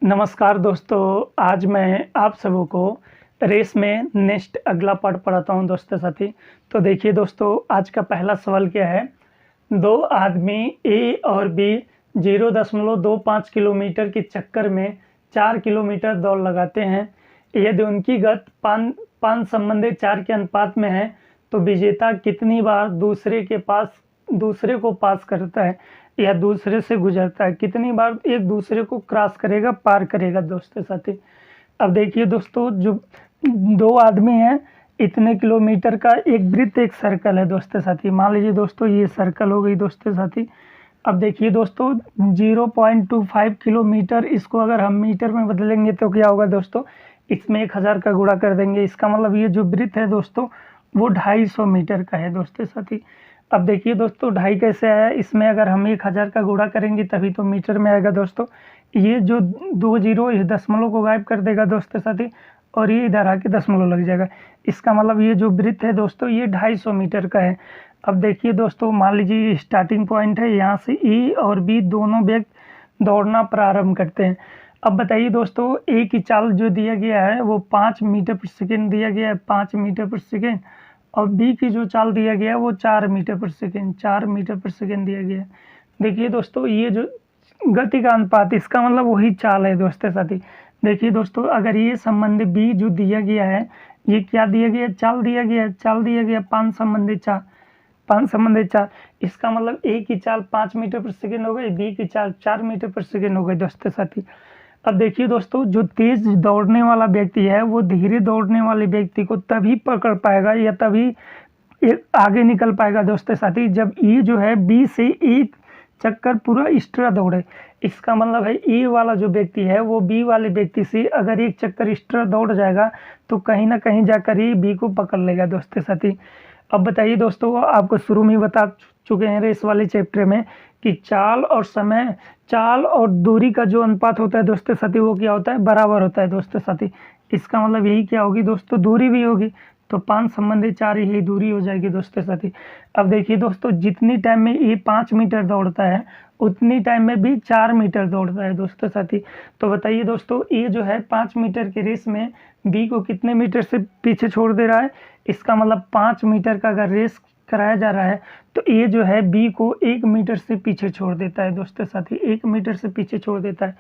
नमस्कार दोस्तों, आज मैं आप सबों को रेस में नेक्स्ट अगला पार्ट पढ़ाता हूं दोस्तों साथी। तो देखिए दोस्तों, आज का पहला सवाल क्या है। दो आदमी ए और बी 0.25 किलोमीटर की चक्कर में 4 किलोमीटर दौड़ लगाते हैं। यदि उनकी गति 5 संबंधित 4 के अनुपात में है तो विजेता कितनी बार दूसरे को पास करता है या दूसरे से गुजरता है, कितनी बार एक दूसरे को क्रॉस करेगा, पार करेगा दोस्तों साथी। अब देखिए दोस्तों, जो दो आदमी हैं, इतने किलोमीटर का एक वृत्त, एक सर्कल है दोस्तों साथी। मान लीजिए दोस्तों ये सर्कल हो गई दोस्तों साथी। अब देखिए दोस्तों 0.25 किलोमीटर, इसको अगर हम मीटर में बदलेंगे तो क्या होगा दोस्तों, इसमें 1000 का गुणा कर देंगे। इसका मतलब ये जो वृत्त है दोस्तों वो 250 मीटर का है दोस्तों साथी। अब देखिए दोस्तों 2.5 कैसे आया, इसमें अगर हम 1000 का गुणा करेंगे तभी तो मीटर में आएगा दोस्तों। ये जो 2 जीरो इस दशमलव को गायब कर देगा दोस्तों साथी, और ये इधर आके दशमलव लग जाएगा। इसका मतलब ये जो वृत्त है दोस्तों ये 250 मीटर का है। अब देखिए दोस्तों, मान लीजिए स्टार्टिंग पॉइंट है, यहाँ से ए और बी दोनों व्यक्ति दौड़ना प्रारंभ करते हैं। अब बताइए दोस्तों, ए की चाल जो दिया गया है वो 5 मीटर प्रति सेकेंड दिया गया है, 5 मीटर प्रति सेकेंड, और बी की जो चाल दिया गया है वो 4 मीटर प्रति सेकेंड, 4 मीटर प्रति सेकेंड दिया गया है। देखिए दोस्तों, ये जो गति का अनुपात, इसका मतलब वही चाल है दोस्तों साथी। देखिए दोस्तों, अगर ये संबंध बी जो दिया गया है, ये क्या दिया गया है, चाल दिया गया है, चाल दिया गया 5 संबंधित 4, 5 संबंधित 4। इसका मतलब ए की चाल 5 मीटर प्रति सेकेंड हो गई, बी की चाल 4 मीटर प्रति सेकेंड हो गई दोस्तों साथी। अब देखिए दोस्तों, जो तेज दौड़ने वाला व्यक्ति है वो धीरे दौड़ने वाले व्यक्ति को तभी पकड़ पाएगा या तभी आगे निकल पाएगा दोस्तों साथी, जब ये जो है बी से एक चक्कर पूरा एक्स्ट्रा दौड़े। इसका मतलब है ए वाला जो व्यक्ति है वो बी वाले व्यक्ति से अगर एक चक्कर एक्स्ट्रा दौड़ जाएगा तो कहीं ना कहीं जाकर ये बी को पकड़ लेगा दोस्तों साथी। अब बताइए दोस्तों, आपको शुरू में बता चुके हैं रेस वाले चैप्टर में कि चाल और दूरी का जो अनुपात होता है दोस्तों साथी वो क्या होता है, बराबर होता है दोस्तों साथी। इसका मतलब यही क्या होगी दोस्तों, दूरी भी होगी, तो 5 संबंधित 4 यही दूरी हो जाएगी दोस्तों साथी। अब देखिए दोस्तों, जितनी टाइम में ये 5 मीटर दौड़ता है उतनी टाइम में भी 4 मीटर दौड़ता है दोस्तों साथी। तो बताइए दोस्तों, ये जो है 5 मीटर की रेस में बी को कितने मीटर से पीछे छोड़ दे रहा है। इसका मतलब 5 मीटर का अगर रेस कराया जा रहा है तो ये जो है बी को 1 मीटर से पीछे छोड़ देता है दोस्तों साथी, 1 मीटर से पीछे छोड़ देता है।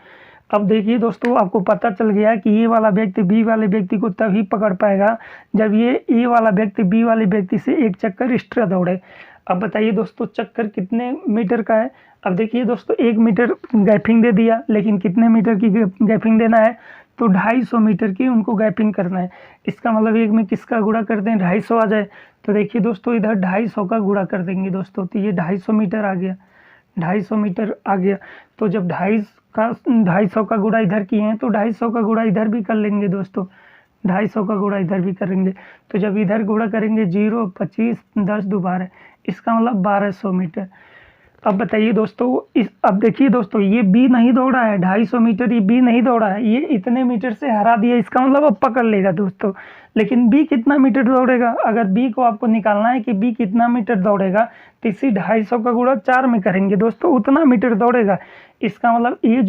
अब देखिए दोस्तों, आपको पता चल गया कि ये वाला व्यक्ति बी वाले व्यक्ति को तभी पकड़ पाएगा जब ये ए वाला व्यक्ति बी वाले व्यक्ति से एक चक्कर एक्स्ट्रा दौड़े। अब बताइए दोस्तों, चक्कर कितने मीटर का है। अब देखिए दोस्तों, 1 मीटर गैपिंग दे दिया, लेकिन कितने मीटर की गैपिंग देना है, तो 250 मीटर की उनको गैपिंग करना है। इसका मतलब एक में किसका गुणा कर दें, 250 आ जाए। तो देखिए दोस्तों, इधर 250 का गुणा कर देंगे दोस्तों, तो ये 250 मीटर आ गया, 250 मीटर आ गया। तो जब 250 का गुणा इधर किए हैं तो 250 का गुणा इधर भी कर लेंगे दोस्तों, 250 का गुणा इधर भी करेंगे। तो जब इधर गुणा करेंगे 0, 25, 10 दोबारा, इसका मतलब 1200 मीटर। अब बताइए दोस्तों, अब देखिए दोस्तों, ये बी नहीं दौड़ा है 250 मीटर, ये बी नहीं दौड़ा है, ये इतने मीटर से हरा दिया। इसका मतलब अब पकड़ लेगा दोस्तों। लेकिन बी कितना मीटर दौड़ेगा, अगर बी को आपको निकालना है कि बी कितना मीटर दौड़ेगा तो इसी 250 का गुणा 4 में करेंगे दोस्तों, उतना मीटर दौड़ेगा। इसका मतलब ये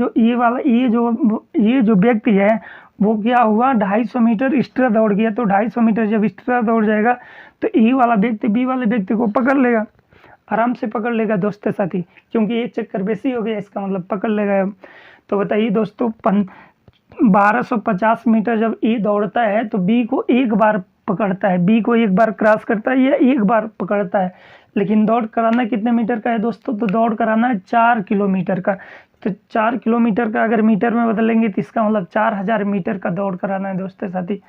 जो व्यक्ति है वो क्या हुआ, 250 मीटर एक्स्ट्रा दौड़ गया। तो 250 मीटर जब एक्स्ट्रा दौड़ जाएगा तो ए वाला व्यक्ति बी वाले व्यक्ति को पकड़ लेगा, आराम से पकड़ लेगा दोस्तों साथी, क्योंकि एक चक्कर बेसी हो गया, इसका मतलब पकड़ लेगा। तो बताइए दोस्तों, 1250 मीटर जब ए दौड़ता है तो बी को एक बार पकड़ता है, बी को एक बार क्रॉस करता है या एक बार पकड़ता है। लेकिन दौड़ कराना कितने मीटर का है दोस्तों, तो दौड़ कराना है 4 किलोमीटर का। तो 4 किलोमीटर का अगर मीटर में बदलेंगे तो इसका मतलब 4000 मीटर का दौड़ कराना है दोस्तों साथी।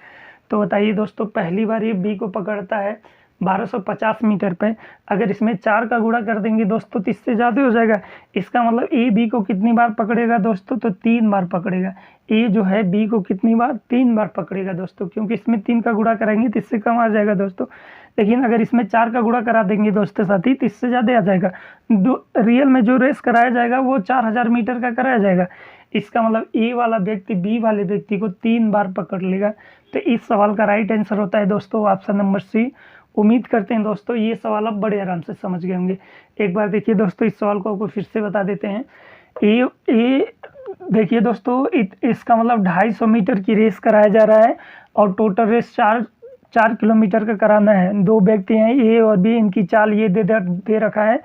तो बताइए दोस्तों, पहली बार ये बी को पकड़ता है 1250 मीटर पे, अगर इसमें 4 का गुणा कर देंगे दोस्तों तो इससे ज़्यादा हो जाएगा। इसका मतलब ए बी को कितनी बार पकड़ेगा दोस्तों, तो 3 बार पकड़ेगा। ए जो है बी को कितनी बार, 3 बार पकड़ेगा दोस्तों, क्योंकि इसमें 3 का गुणा कराएंगे तो इससे कम आ जाएगा दोस्तों। लेकिन अगर इसमें 4 का गुणा करा देंगे दोस्तों साथी तो इससे ज़्यादा आ जाएगा। रियल में जो रेस कराया जाएगा वो 4000 मीटर का कराया जाएगा। इसका मतलब ए वाला व्यक्ति बी वाले व्यक्ति को 3 बार पकड़ लेगा। तो इस सवाल का राइट आंसर होता है दोस्तों ऑप्शन नंबर सी। उम्मीद करते हैं दोस्तों ये सवाल आप बड़े आराम से समझ गए होंगे। एक बार देखिए दोस्तों, इस सवाल को आपको फिर से बता देते हैं। ए देखिए दोस्तों, इसका मतलब 250 मीटर की रेस कराया जा रहा है और टोटल रेस 4 किलोमीटर का कराना है। 2 व्यक्ति हैं, ए और बी, इनकी चाल ये दे रखा है।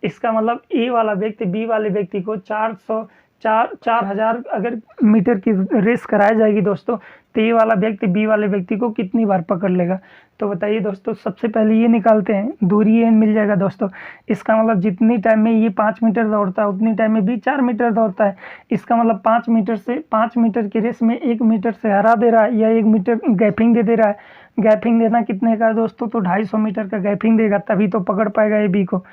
इसका मतलब ए वाला व्यक्ति बी वाले व्यक्ति को 4,000 अगर मीटर की रेस कराई जाएगी दोस्तों, तो ए वाला व्यक्ति बी वाले व्यक्ति को कितनी बार पकड़ लेगा। तो बताइए दोस्तों, सबसे पहले ये निकालते हैं, दूरी ये मिल जाएगा दोस्तों। इसका मतलब जितनी टाइम में ये 5 मीटर दौड़ता है उतनी टाइम में बी 4 मीटर दौड़ता है। इसका मतलब 5 मीटर की रेस में 1 मीटर से हरा दे रहा है या 1 मीटर गैपिंग दे रहा है। गैपिंग देना कितने का दोस्तों, तो 250 मीटर का गैपिंग देगा, तभी तो पकड़ पाएगा ए बी को।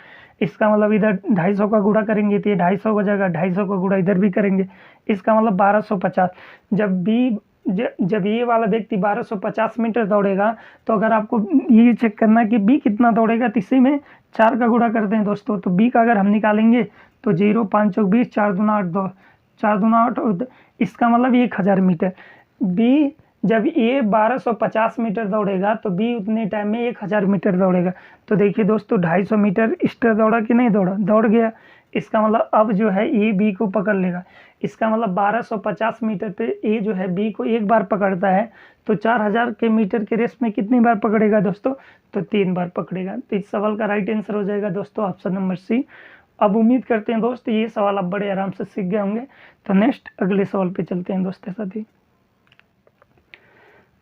इसका मतलब इधर 250 का गुणा करेंगे तो ये 250 हो जाएगा, 250 का गुणा इधर भी करेंगे, इसका मतलब 1250। जब ये वाला व्यक्ति 1250 मीटर दौड़ेगा, तो अगर आपको ये चेक करना है कि बी कितना दौड़ेगा, तो इसी में 4 का गुणा करते हैं दोस्तों। तो बी का अगर हम निकालेंगे तो 0 5 चौक 20, 4 दूना 8, 2 4 दूना 8, इसका मतलब 1000 मीटर। बी जब ए 1250 मीटर दौड़ेगा तो बी उतने टाइम में 1000 मीटर दौड़ेगा। तो देखिए दोस्तों, 250 मीटर एक्स्ट्रा दौड़ा कि नहीं दौड़ा, दौड़ गया। इसका मतलब अब जो है ए बी को पकड़ लेगा। इसका मतलब 1250 मीटर पे ए जो है बी को एक बार पकड़ता है, तो 4000 के मीटर के रेस में कितनी बार पकड़ेगा दोस्तों, तो 3 बार पकड़ेगा। तो इस सवाल का राइट आंसर हो जाएगा दोस्तों ऑप्शन नंबर सी। अब उम्मीद करते हैं दोस्त ये सवाल आप बड़े आराम से सीख गए होंगे। तो नेक्स्ट अगले सवाल पे चलते हैं दोस्तों साथी।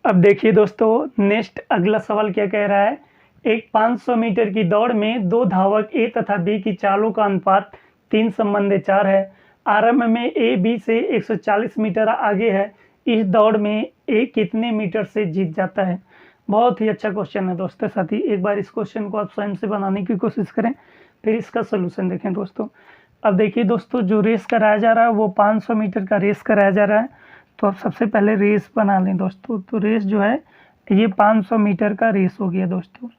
अब देखिए दोस्तों, नेक्स्ट अगला सवाल क्या कह रहा है। एक 500 मीटर की दौड़ में 2 धावक ए तथा बी की चालों का अनुपात 3:4 है। आरंभ में ए बी से 140 मीटर आगे है। इस दौड़ में ए कितने मीटर से जीत जाता है। बहुत ही अच्छा क्वेश्चन है दोस्तों साथी। एक बार इस क्वेश्चन को आप स्वयं से बनाने की कोशिश करें, फिर इसका सोल्यूशन देखें दोस्तों। अब देखिए दोस्तों, जो रेस कराया जा रहा है वो 500 मीटर का रेस कराया जा रहा है। तो अब सबसे पहले रेस बना लें दोस्तों। तो रेस जो है ये 500 मीटर का रेस हो गया दोस्तों,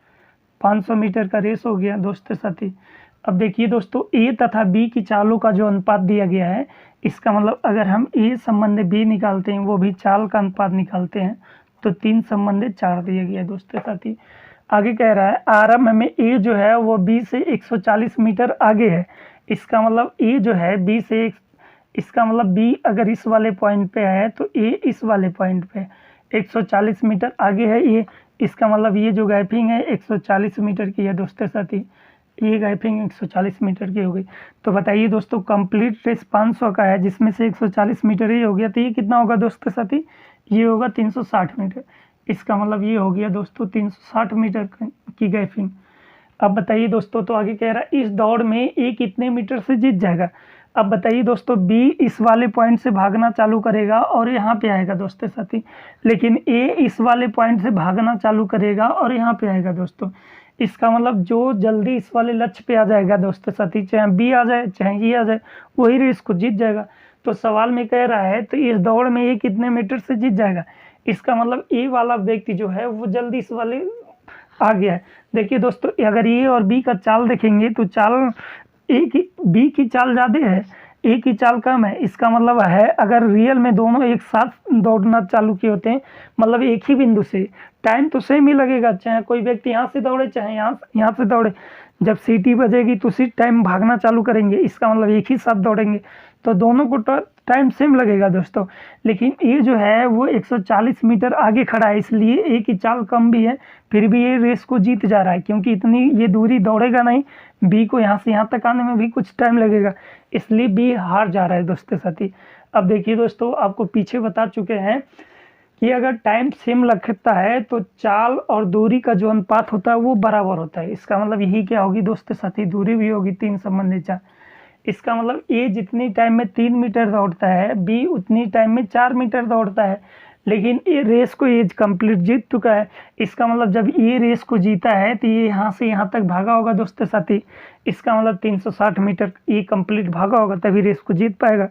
500 मीटर का रेस हो गया दोस्तों साथी। अब देखिए दोस्तों, ए तथा बी की चालों का जो अनुपात दिया गया है, इसका मतलब अगर हम ए संबंधी बी निकालते हैं, वो भी चाल का अनुपात निकालते हैं, तो 3:4 दिया गया है दोस्तों साथी। आगे कह रहा है आरंभ में ए जो है वो बी से 140 मीटर आगे है। इसका मतलब ए जो है बी से, इसका मतलब बी अगर इस वाले पॉइंट पे है तो ए इस वाले पॉइंट पे 140 मीटर आगे है ये। इसका मतलब ये जो गैपिंग है 140 मीटर की है दोस्तों साथी। ये गैपिंग 140 मीटर की हो गई। तो बताइए दोस्तों, कंप्लीट रेस 500 का है, जिसमें से 140 मीटर ही हो गया, तो ये कितना होगा दोस्तों साथी, ये होगा 360 मीटर। इसका मतलब ये हो गया दोस्तों 360 मीटर की गैपिंग। अब बताइए दोस्तों, तो आगे कह रहा है इस दौड़ में ए कितने मीटर से जीत जाएगा। अब बताइए दोस्तों, बी इस वाले पॉइंट से भागना चालू करेगा और यहाँ पे आएगा दोस्तों साथी, लेकिन ए इस वाले पॉइंट से भागना चालू करेगा और यहाँ पे आएगा दोस्तों। इसका मतलब जो जल्दी इस वाले लक्ष्य पे आ जाएगा दोस्तों साथी, चाहे बी आ जाए चाहे ये आ जाए, वही रेस को जीत जाएगा। तो सवाल में कह रहा है तो इस दौड़ में ए कितने मीटर से जीत जाएगा। इसका मतलब ए वाला व्यक्ति जो है वो जल्दी इस वाले आ गया है। देखिए दोस्तों, अगर ए और बी का चाल देखेंगे तो चाल बी की चाल ज़्यादा है, ए की चाल कम है। इसका मतलब है अगर रियल में दोनों एक साथ दौड़ना चालू किए होते हैं, मतलब एक ही बिंदु से, टाइम तो सेम ही लगेगा, चाहे कोई व्यक्ति यहाँ से दौड़े चाहे यहाँ से दौड़े। जब सीटी बजेगी तो उसी टाइम भागना चालू करेंगे, इसका मतलब एक ही साथ दौड़ेंगे, तो दोनों को टाइम सेम लगेगा दोस्तों। लेकिन ए जो है वो 140 मीटर आगे खड़ा है, इसलिए ए की चाल कम भी है, फिर भी ये रेस को जीत जा रहा है, क्योंकि इतनी ये दूरी दौड़ेगा नहीं। बी को यहाँ से यहाँ तक आने में भी कुछ टाइम लगेगा, इसलिए बी हार जा रहा है दोस्तों साथी। अब देखिए दोस्तों, आपको पीछे बता चुके हैं कि अगर टाइम सेम लगता है तो चाल और दूरी का जो अनुपात होता है वो बराबर होता है। इसका मतलब यही क्या होगी दोस्तों साथी, दूरी भी होगी 3:4। इसका मतलब ए जितनी टाइम में 3 मीटर दौड़ता है, बी उतनी टाइम में 4 मीटर दौड़ता है, लेकिन ये रेस को ये कंप्लीट जीत चुका है। इसका मतलब जब ये रेस को जीता है तो ये यहाँ से यहाँ तक भागा होगा दोस्तों साथी। इसका मतलब 360 मीटर ये कंप्लीट भागा होगा, तभी रेस को जीत पाएगा।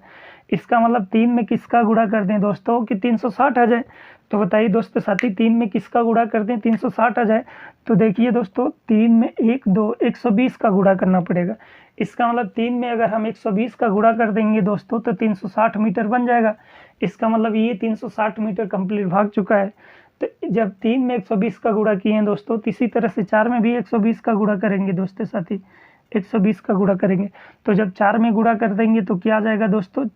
इसका मतलब 3 में किसका गुणा कर दें दोस्तों कि 360 आ जाए। तो बताइए दोस्तों साथी, 3 में किसका गुणा कर दें 360 आ जाए। तो देखिए दोस्तों, 3 में 1 2 120 का गुणा करना पड़ेगा। इसका मतलब 3 में अगर हम 120 का गुणा कर देंगे दोस्तों तो 360 मीटर बन जाएगा। इसका मतलब ये 360 मीटर कंप्लीट भाग चुका है। तो जब 3 में 120 का गुणा किए हैं दोस्तों, तो इसी तरह से 4 में भी 120 का गुणा करेंगे दोस्तों साथी, 120 का गुणा करेंगे। तो जब 4 में गुणा कर देंगे तो क्या आ जाएगा दोस्तों,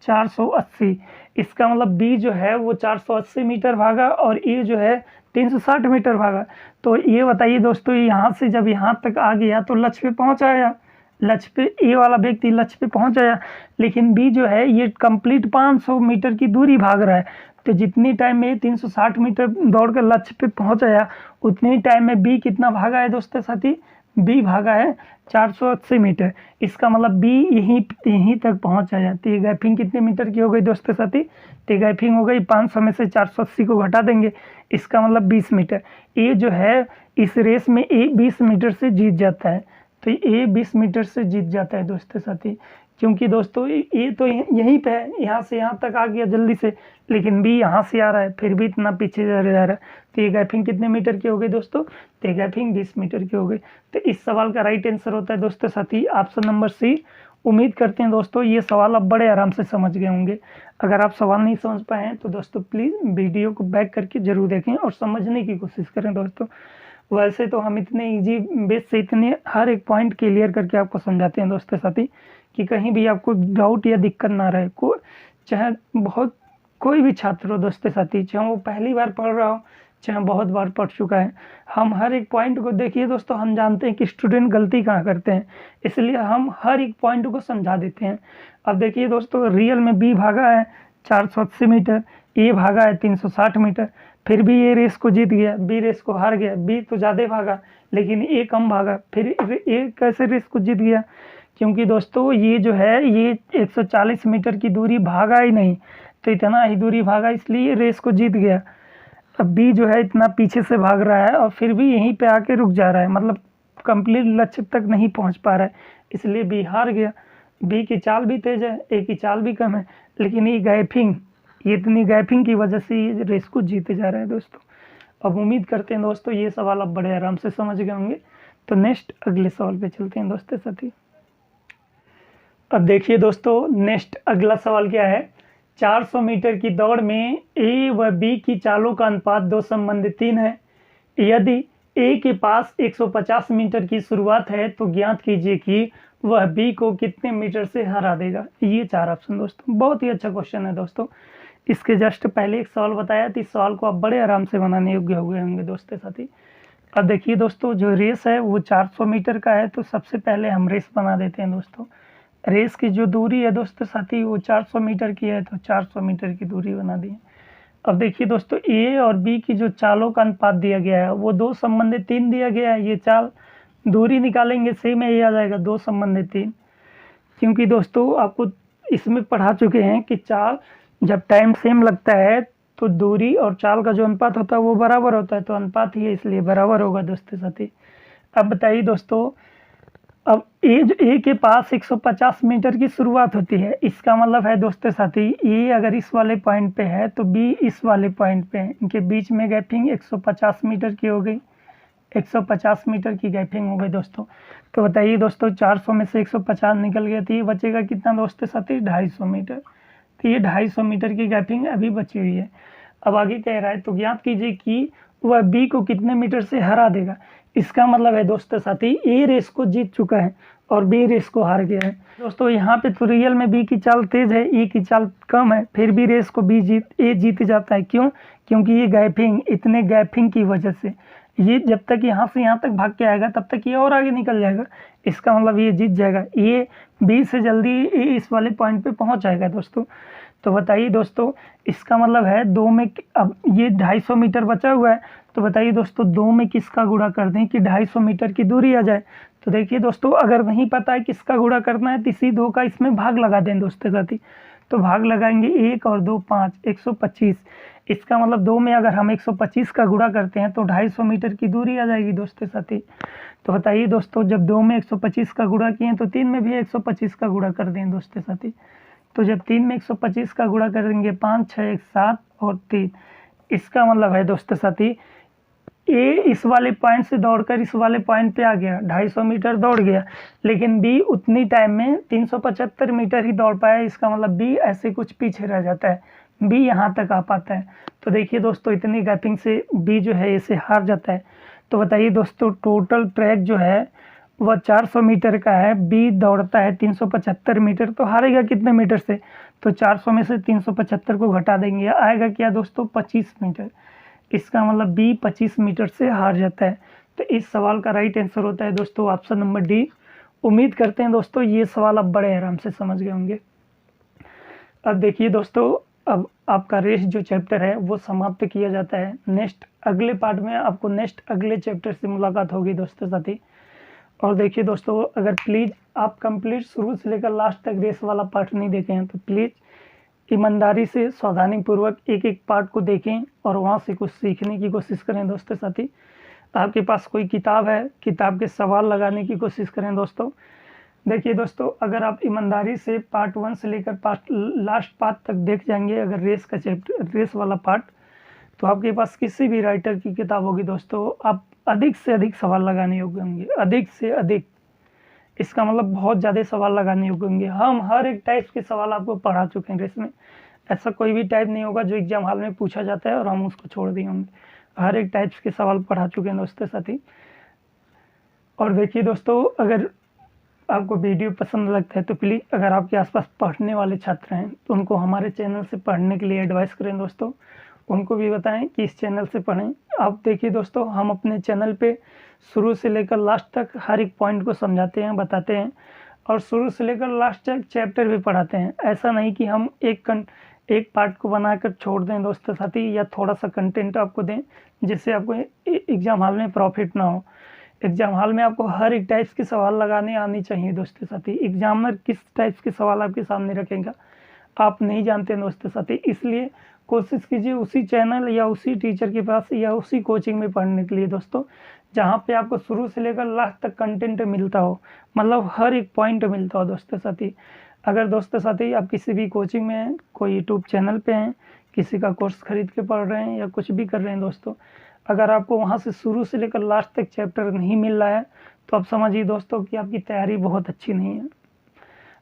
480। इसका मतलब बी जो है वो 480 मीटर भागा और ए जो है 360 मीटर भागा। तो ये बताइए दोस्तों, यहाँ से जब यहाँ तक आ गया तो लक्ष्य पे पहुँच आया, लक्ष्य पे ए वाला व्यक्ति लक्ष्य पे पहुँच आया। लेकिन बी जो है ये कंप्लीट 500 मीटर की दूरी भाग रहा है। तो जितनी टाइम में 360 मीटर दौड़ कर लक्ष्य पे पहुँच आया, उतनी टाइम में बी कितना भागा है दोस्तों साथी? बी भागा है 480 मीटर। इसका मतलब बी यहीं तक पहुंच आया। तो ये गैपिंग कितने मीटर की हो गई दोस्तों साथी? तो गैपिंग हो गई 500 में से 480 को घटा देंगे, इसका मतलब 20 मीटर। ए जो है इस रेस में ए 20 मीटर से जीत जाता है। तो ए 20 मीटर से जीत जाता है दोस्तों साथी, क्योंकि दोस्तों ए तो यहीं पे है, यहाँ से यहाँ तक आ गया जल्दी से, लेकिन बी यहाँ से आ रहा है, फिर भी इतना पीछे जा रहा है। तो ये गैपिंग कितने मीटर की हो गई दोस्तों? तो ये गैपिंग 20 मीटर की हो गई। तो इस सवाल का राइट आंसर होता है दोस्तों साथी ऑप्शन नंबर सी। उम्मीद करते हैं दोस्तों ये सवाल आप बड़े आराम से समझ गए होंगे। अगर आप सवाल नहीं समझ पाए हैं तो दोस्तों प्लीज़ वीडियो को बैक करके ज़रूर देखें और समझने की कोशिश करें दोस्तों। वैसे तो हम इतने ईजी बेस से इतने हर एक पॉइंट क्लियर करके आपको समझाते हैं दोस्तों साथी कि कहीं भी आपको डाउट या दिक्कत ना रहे। चाहे कोई भी छात्र हो दोस्तों साथी, चाहे वो पहली बार पढ़ रहा हो, चाहे बहुत बार पढ़ चुका है, हम हर एक पॉइंट को देखिए दोस्तों, हम जानते हैं कि स्टूडेंट गलती कहाँ करते हैं, इसलिए हम हर एक पॉइंट को समझा देते हैं। अब देखिए दोस्तों, रियल में बी भागा है 480 मीटर, ए भागा है 360 मीटर, फिर भी ये रेस को जीत गया, बी रेस को हार गया। बी तो ज़्यादा भागा लेकिन ए कम भागा, फिर ए कैसे रेस को जीत गया? क्योंकि दोस्तों ये जो है ये 140 मीटर की दूरी भागा ही नहीं, तो इतना ही दूरी भागा इसलिए रेस को जीत गया। अब बी जो है इतना पीछे से भाग रहा है और फिर भी यहीं पे आके रुक जा रहा है, मतलब कंप्लीट लक्ष्य तक नहीं पहुंच पा रहा है, इसलिए बी हार गया। बी की चाल भी तेज है, ए की चाल भी कम है, लेकिन ये इतनी गैपिंग की वजह से ये रेस को जीते जा रहा है दोस्तों। अब उम्मीद करते हैं दोस्तों ये सवाल आप बड़े आराम से समझ गए होंगे। तो नेक्स्ट अगले सवाल पे चलते हैं दोस्तों साथी। अब देखिए दोस्तों, नेक्स्ट अगला सवाल क्या है? 400 मीटर की दौड़ में ए व बी की चालों का अनुपात 2:3 है। यदि ए के पास 150 मीटर की शुरुआत है तो ज्ञात कीजिए कि वह बी को कितने मीटर से हरा देगा। ये 4 ऑप्शन दोस्तों, बहुत ही अच्छा क्वेश्चन है दोस्तों। इसके जस्ट पहले एक सवाल बताया तो इस सवाल को आप बड़े आराम से बनाने योग्य हुए होंगे दोस्तों साथी। अब देखिए दोस्तों, जो रेस है वो 400 मीटर का है, तो सबसे पहले हम रेस बना देते हैं दोस्तों। रेस की जो दूरी है दोस्तों साथी वो 400 मीटर की है, तो 400 मीटर की दूरी बना दी है। अब देखिए दोस्तों, ए और बी की जो चालों का अनुपात दिया गया है वो 2:3 दिया गया है। ये चाल दूरी निकालेंगे सेम है, ये आ जाएगा 2:3, क्योंकि दोस्तों आपको इसमें पढ़ा चुके हैं कि चाल जब टाइम सेम लगता है तो दूरी और चाल का जो अनुपात होता है वो बराबर होता है, तो अनुपात ही है इसलिए बराबर होगा दोस्तों साथी। अब बताइए दोस्तों, अब ए के पास 150 मीटर की शुरुआत होती है, इसका मतलब है दोस्तों साथी ए अगर इस वाले पॉइंट पे है तो बी इस वाले पॉइंट पे है, इनके बीच में गैपिंग 150 मीटर की हो गई, 150 मीटर की गैपिंग हो गई दोस्तों। तो बताइए दोस्तों, 400 में से 150 निकल गया तो ये बचेगा कितना दोस्तों साथी? 250 मीटर। तो ये 250 मीटर की गैपिंग अभी बची हुई है। अब आगे कह रहा है तो ज्ञात कीजिए कि वह बी को कितने मीटर से हरा देगा। इसका मतलब है दोस्तों साथी ए रेस को जीत चुका है और बी रेस को हार गया है दोस्तों। यहाँ पे तो रियल में बी की चाल तेज है, ए की चाल कम है, फिर भी रेस को ए जीत जाता है। क्यों? क्योंकि ये इतने गैपिंग की वजह से ये जब तक यहाँ से यहाँ तक भाग के आएगा तब तक ये और आगे निकल जाएगा, इसका मतलब ये जीत जाएगा। ये बी से जल्दी इस वाले पॉइंट पे पहुँच जाएगा दोस्तों। तो बताइए दोस्तों, इसका मतलब है 2 में, अब ये 250 मीटर बचा हुआ है, तो बताइए दोस्तों 2 में किसका गुणा कर दें कि 250 मीटर की दूरी आ जाए। तो देखिए दोस्तों, अगर नहीं पता है किसका गुणा करना है तो इसी 2 का इसमें भाग लगा दें दोस्तों साथी। तो भाग लगाएंगे 1 और 2 5, 125। इसका मतलब 2 में अगर हम 125 का गुणा करते हैं तो 250 मीटर की दूरी आ जाएगी दोस्तों साथी। तो बताइए दोस्तों, जब 2 में 125 का गुणा किए तो 3 में भी 125 का गुणा कर दें दोस्तों साथी। तो जब 3 में 125 का गुणा करेंगे 5 6 7 और 3, इसका मतलब है दोस्तों साथी ए इस वाले पॉइंट से दौड़कर इस वाले पॉइंट पे आ गया, 250 मीटर दौड़ गया, लेकिन बी उतनी टाइम में 375 मीटर ही दौड़ पाया। इसका मतलब बी ऐसे कुछ पीछे रह जाता है, बी यहाँ तक आ पाता है। तो देखिए दोस्तों, इतनी गैपिंग से बी जो है इसे हार जाता है। तो बताइए दोस्तों, टोटल ट्रैक जो है वह 400 मीटर का है, बी दौड़ता है 375 मीटर, तो हारेगा कितने मीटर से? तो 400 में से 375 को घटा देंगे, आएगा क्या दोस्तों 25 मीटर। इसका मतलब बी 25 मीटर से हार जाता है। तो इस सवाल का राइट आंसर होता है दोस्तों ऑप्शन नंबर डी। उम्मीद करते हैं दोस्तों ये सवाल आप बड़े आराम से समझ गए होंगे। अब देखिए दोस्तों, अब आपका रेस जो चैप्टर है वो समाप्त किया जाता है। नेक्स्ट अगले पार्ट में आपको नेक्स्ट अगले चैप्टर से मुलाकात होगी दोस्तों साथी। और देखिए दोस्तों, अगर प्लीज़ आप कंप्लीट शुरू से लेकर लास्ट तक रेस वाला पार्ट नहीं देखे हैं तो प्लीज़ ईमानदारी से सावधानी पूर्वक एक एक पार्ट को देखें और वहाँ से कुछ सीखने की कोशिश करें दोस्तों साथी। आपके पास कोई किताब है, किताब के सवाल लगाने की कोशिश करें दोस्तों। देखिए दोस्तों, अगर आप ईमानदारी से पार्ट 1 से लेकर लास्ट पार्ट तक देख जाएंगे, अगर रेस का चैप्टर रेस वाला पार्ट, तो आपके पास किसी भी राइटर की किताब होगी दोस्तों, आप अधिक से अधिक सवाल लगाने योग्य होंगे, अधिक से अधिक। इसका मतलब बहुत ज़्यादा सवाल लगाने योग्य होंगे। हम हर एक टाइप के सवाल आपको पढ़ा चुके हैं रेस में। ऐसा कोई भी टाइप नहीं होगा जो एग्जाम हॉल में पूछा जाता है और हम उसको छोड़ दिए होंगे। हर एक टाइप्स के सवाल पढ़ा चुके हैं दोस्तों साथी। और देखिए दोस्तों, अगर आपको वीडियो पसंद लगता है तो प्लीज़, अगर आपके आसपास पढ़ने वाले छात्र हैं तो उनको हमारे चैनल से पढ़ने के लिए एडवाइस करें दोस्तों। उनको भी बताएं कि इस चैनल से पढ़ें। आप देखिए दोस्तों, हम अपने चैनल पे शुरू से लेकर लास्ट तक हर एक पॉइंट को समझाते हैं, बताते हैं और शुरू से लेकर लास्ट तक चैप्टर भी पढ़ाते हैं। ऐसा नहीं कि हम एक पार्ट को बनाकर छोड़ दें दोस्तों साथी, या थोड़ा सा कंटेंट आपको दें जिससे आपको एग्जाम हॉल में प्रॉफिट ना हो। एग्जाम हॉल में आपको हर एक टाइप्स के सवाल लगाने आनी चाहिए दोस्तों साथी। एग्जामिनर किस टाइप्स के सवाल आपके सामने रखेगा आप नहीं जानते दोस्तों साथी, इसलिए कोशिश कीजिए उसी चैनल या उसी टीचर के पास या उसी कोचिंग में पढ़ने के लिए दोस्तों, जहाँ पे आपको शुरू से लेकर लास्ट तक कंटेंट मिलता हो, मतलब हर एक पॉइंट मिलता हो दोस्तों साथी। अगर दोस्तों साथी आप किसी भी कोचिंग में हैं, कोई यूट्यूब चैनल पे हैं, किसी का कोर्स खरीद के पढ़ रहे हैं या कुछ भी कर रहे हैं दोस्तों, अगर आपको वहाँ से शुरू से लेकर लास्ट तक चैप्टर नहीं मिल रहा है तो आप समझिए दोस्तों कि आपकी तैयारी बहुत अच्छी नहीं है।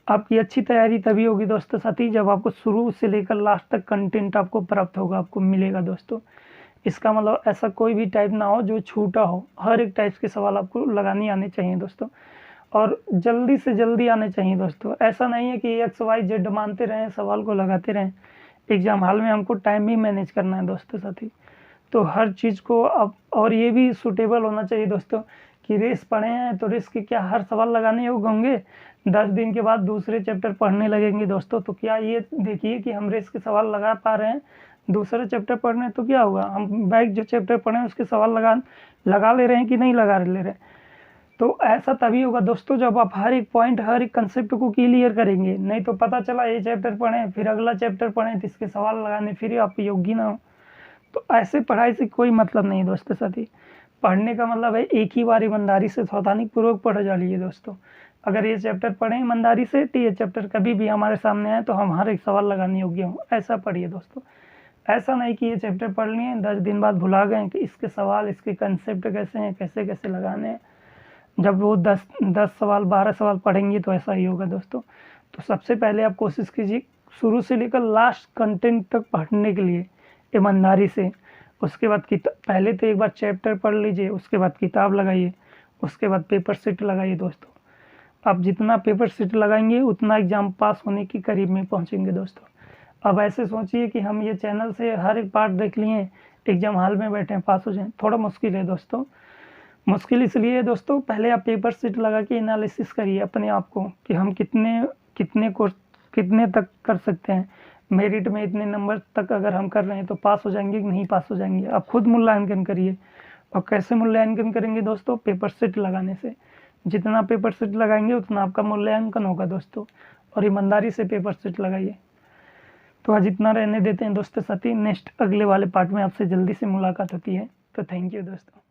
आपकी अच्छी तैयारी तभी होगी दोस्तों साथी जब आपको शुरू से लेकर लास्ट तक कंटेंट आपको प्राप्त होगा, आपको मिलेगा दोस्तों। इसका मतलब ऐसा कोई भी टाइप ना हो जो छूटा हो, हर एक टाइप के सवाल आपको लगाने आने चाहिए दोस्तों, और जल्दी से जल्दी आने चाहिए दोस्तों। ऐसा नहीं है कि XYZ मानते रहें, सवाल को लगाते रहें। एग्जाम हॉल में हमको टाइम भी मैनेज करना है दोस्तों साथी, तो हर चीज़ को अब, और ये भी सूटेबल होना चाहिए दोस्तों कि रेस पढ़े हैं तो रेस के क्या हर सवाल लगाने योग्य होंगे। 10 दिन के बाद दूसरे चैप्टर पढ़ने लगेंगे दोस्तों, तो क्या ये देखिए कि हम रेस के सवाल लगा पा रहे हैं दूसरे चैप्टर पढ़ने, तो क्या होगा, हम बैक जो चैप्टर पढ़े उसके सवाल लगा ले रहे हैं कि नहीं लगा ले रहे हैं। तो ऐसा तभी होगा दोस्तों जब आप हर एक पॉइंट, हर एक कंसेप्ट को क्लियर करेंगे। नहीं तो पता चला ये चैप्टर पढ़ें फिर अगला चैप्टर पढ़ें तो इसके सवाल लगाने फिर आप योग्य ना हो। तो ऐसे पढ़ाई से कोई मतलब नहीं दोस्तों साथी। पढ़ने का मतलब है एक ही बार ईमानदारी से सावधानी पूर्वक पढ़ जाइए दोस्तों। अगर ये चैप्टर पढ़ें ईमानदारी से तो ये चैप्टर कभी भी हमारे सामने आए तो हम हर एक सवाल लगाने योग्य हों, ऐसा पढ़िए दोस्तों। ऐसा नहीं कि ये चैप्टर पढ़ लिए 10 दिन बाद भुला गए कि इसके सवाल, इसके कंसेप्ट कैसे हैं, कैसे कैसे लगाने हैं। जब वो 10 सवाल 12 सवाल पढ़ेंगे तो ऐसा ही होगा दोस्तों। तो सबसे पहले आप कोशिश कीजिए शुरू से लेकर लास्ट कंटेंट तक पढ़ने के लिए ईमानदारी से। उसके बाद पहले तो एक बार चैप्टर पढ़ लीजिए, उसके बाद किताब लगाइए, उसके बाद पेपर सेट लगाइए दोस्तों। आप जितना पेपर सेट लगाएंगे उतना एग्ज़ाम पास होने के करीब में पहुंचेंगे दोस्तों। अब ऐसे सोचिए कि हम ये चैनल से हर एक पार्ट देख लिए, एग्ज़ाम हॉल में बैठे हैं, पास हो जाएं, थोड़ा मुश्किल है दोस्तों। मुश्किल इसलिए है दोस्तों, पहले आप पेपर सेट लगा के एनालिसिस करिए अपने आप को कि हम कितने तक कर सकते हैं। मेरिट में इतने नंबर तक अगर हम कर रहे हैं तो पास हो जाएंगे कि नहीं पास हो जाएंगे। आप खुद मूल्यांकन करिए। और कैसे मूल्यांकन करेंगे दोस्तों? पेपर सेट लगाने से। जितना पेपर सेट लगाएंगे उतना आपका मूल्यांकन होगा दोस्तों, और ईमानदारी से पेपर सेट लगाइए। तो आज इतना रहने देते हैं दोस्तों साथी। नेक्स्ट अगले वाले पार्ट में आपसे जल्दी से मुलाकात होती है। तो थैंक यू दोस्तों।